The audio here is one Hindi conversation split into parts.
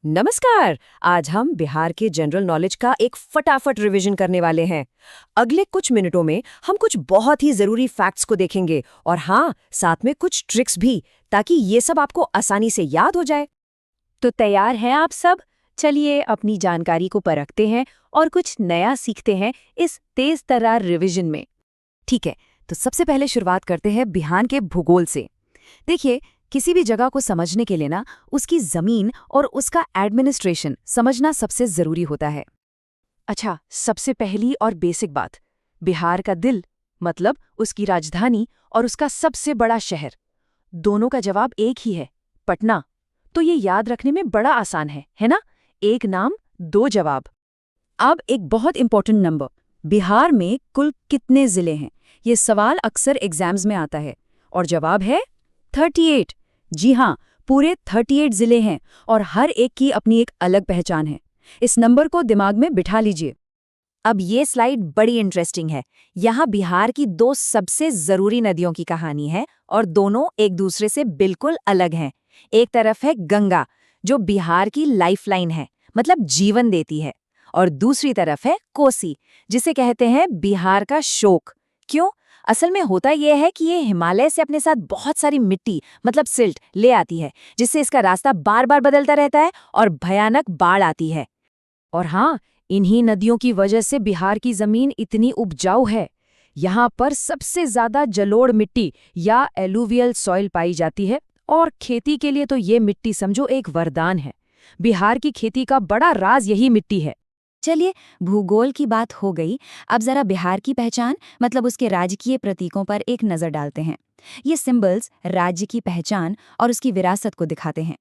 नमस्कार। आज हम बिहार के जनरल नॉलेज का एक फटाफट रिवीजन करने वाले हैं। अगले कुछ मिनटों में हम कुछ बहुत ही जरूरी फैक्ट्स को देखेंगे और हाँ, साथ में कुछ ट्रिक्स भी, ताकि ये सब आपको आसानी से याद हो जाए। तो तैयार हैं आप सब? चलिए अपनी जानकारी को परखते हैं और कुछ नया सीखते हैं इस तेज तर्रार रिवीजन में। ठीक है, तो सबसे पहले शुरुआत करते हैं बिहार के भूगोल से। देखिए, किसी भी जगह को समझने के लिए ना उसकी जमीन और उसका एडमिनिस्ट्रेशन समझना सबसे जरूरी होता है। अच्छा, सबसे पहली और बेसिक बात, बिहार का दिल मतलब उसकी राजधानी और उसका सबसे बड़ा शहर, दोनों का जवाब एक ही है, पटना। तो ये याद रखने में बड़ा आसान है ना? एक नाम दो जवाब। अब एक बहुत इंपॉर्टेंट नंबर, बिहार में कुल कितने जिले हैं? ये सवाल अक्सर एग्जाम्स में आता है और जवाब है 38। जी हाँ, पूरे 38 जिले हैं और हर एक की अपनी एक अलग पहचान है। इस नंबर को दिमाग में बिठा लीजिए। अब ये स्लाइड बड़ी इंटरेस्टिंग है। यहाँ बिहार की दो सबसे जरूरी नदियों की कहानी है और दोनों एक दूसरे से बिल्कुल अलग हैं। एक तरफ है गंगा, जो बिहार की लाइफलाइन है, मतलब जीवन देती है, और दूसरी तरफ है कोसी, जिसे कहते हैं बिहार का शोक। क्यों? असल में होता यह है कि ये हिमालय से अपने साथ बहुत सारी मिट्टी, मतलब सिल्ट, ले आती है, जिससे इसका रास्ता बार बार बदलता रहता है और भयानक बाढ़ आती है। और हाँ, इन्हीं नदियों की वजह से बिहार की जमीन इतनी उपजाऊ है। यहाँ पर सबसे ज्यादा जलोढ़ मिट्टी या एलुवियल सॉइल पाई जाती है और खेती के लिए तो ये मिट्टी समझो एक वरदान है। बिहार की खेती का बड़ा राज यही मिट्टी है। चलिए, भूगोल की बात हो गई। अब जरा बिहार की पहचान, मतलब उसके राजकीय प्रतीकों पर एक नजर डालते हैं। ये सिंबल्स राज्य की पहचान और उसकी विरासत को दिखाते हैं।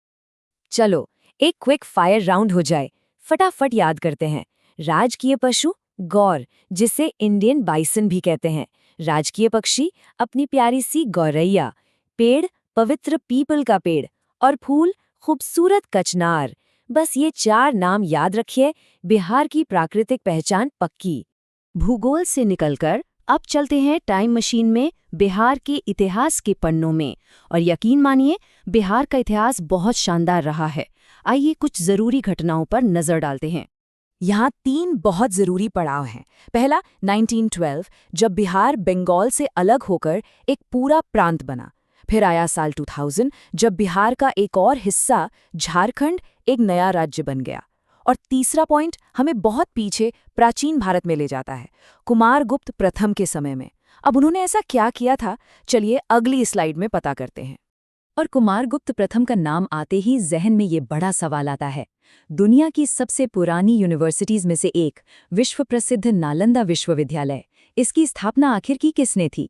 चलो, एक क्विक फायर राउंड हो जाए। फटाफट याद करते हैं। राजकीय पशु गौर, जिसे इंडियन बाइसन भी कहते हैं। राजकीय पक्षी अपनी प्यारी सी गौरैया। पेड़ पवित्र पीपल का पेड़, और फूल खूबसूरत कचनार। बस ये 4 नाम याद रखिए, बिहार की प्राकृतिक पहचान पक्की। भूगोल से निकलकर अब चलते हैं टाइम मशीन में बिहार के इतिहास के पन्नों में। और यकीन मानिए, बिहार का इतिहास बहुत शानदार रहा है। आइए कुछ जरूरी घटनाओं पर नजर डालते हैं। यहाँ 3 बहुत जरूरी पड़ाव हैं। पहला 1912, जब बिहार बंगाल से अलग होकर एक पूरा प्रांत बना। फिर आया साल 2000, जब बिहार का एक और हिस्सा झारखंड एक नया राज्य बन गया। और तीसरा पॉइंट हमें बहुत पीछे प्राचीन भारत में ले जाता है, कुमारगुप्त प्रथम के समय में। अब उन्होंने ऐसा क्या किया था, चलिए अगली स्लाइड में पता करते हैं। और कुमारगुप्त प्रथम का नाम आते ही जहन में ये बड़ा सवाल आता है। दुनिया की सबसे पुरानी यूनिवर्सिटीज में से एक, विश्व प्रसिद्ध नालंदा विश्वविद्यालय, इसकी स्थापना आखिर की किसने थी?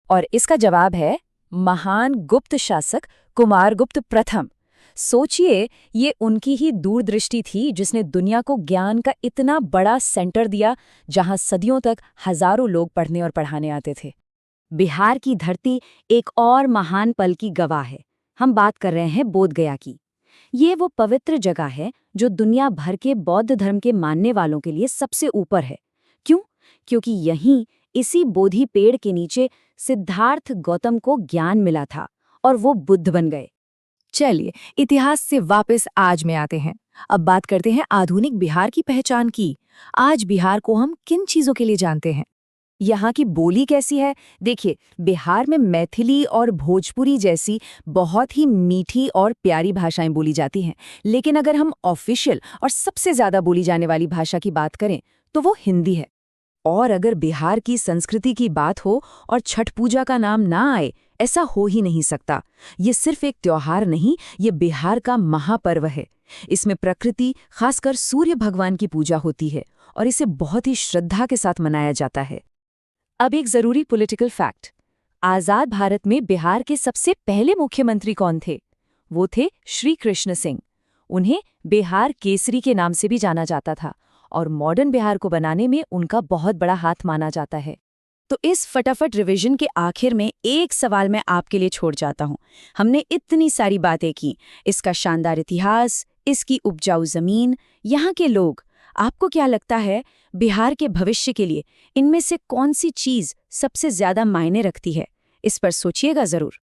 और इसका जवाब है महान गुप्त शासक कुमारगुप्त प्रथम। सोचिए, ये उनकी ही दूरदृष्टि थी जिसने दुनिया को ज्ञान का इतना बड़ा सेंटर दिया, जहां सदियों तक हजारों लोग पढ़ने और पढ़ाने आते थे। बिहार की धरती एक और महान पल की गवाह है। हम बात कर रहे हैं बोधगया की। ये वो पवित्र जगह है जो दुनिया भर के बौद्ध धर्म के मानने वालों के लिए सबसे ऊपर है। क्यों? क्योंकि यहीं, इसी बोधि पेड़ के नीचे सिद्धार्थ गौतम को ज्ञान मिला था और वो बुद्ध बन गए। चलिए, इतिहास से वापस आज में आते हैं। अब बात करते हैं आधुनिक बिहार की पहचान की। आज बिहार को हम किन चीजों के लिए जानते हैं? यहाँ की बोली कैसी है? देखिए, बिहार में मैथिली और भोजपुरी जैसी बहुत ही मीठी और प्यारी भाषाएं बोली जाती हैं। लेकिन अगर हम ऑफिशियल और सबसे ज्यादा बोली जाने वाली भाषा की बात करें तो वो हिंदी है। और अगर बिहार की संस्कृति की बात हो और छठ पूजा का नाम ना आए, ऐसा हो ही नहीं सकता। ये सिर्फ एक त्योहार नहीं, ये बिहार का महापर्व है। इसमें प्रकृति, खासकर सूर्य भगवान की पूजा होती है और इसे बहुत ही श्रद्धा के साथ मनाया जाता है। अब एक जरूरी पॉलिटिकल फैक्ट, आजाद भारत में बिहार के सबसे पहले मुख्यमंत्री कौन थे? वो थे श्री कृष्ण सिंह। उन्हें बिहार केसरी के नाम से भी जाना जाता था और मॉडर्न बिहार को बनाने में उनका बहुत बड़ा हाथ माना जाता है। तो इस फटाफट रिवीजन के आखिर में एक सवाल मैं आपके लिए छोड़ जाता हूँ। हमने इतनी सारी बातें की, इसका शानदार इतिहास, इसकी उपजाऊ जमीन, यहाँ के लोग। आपको क्या लगता है, बिहार के भविष्य के लिए इनमें से कौन सी चीज सबसे ज्यादा मायने रखती है? इस पर सोचिएगा जरूर।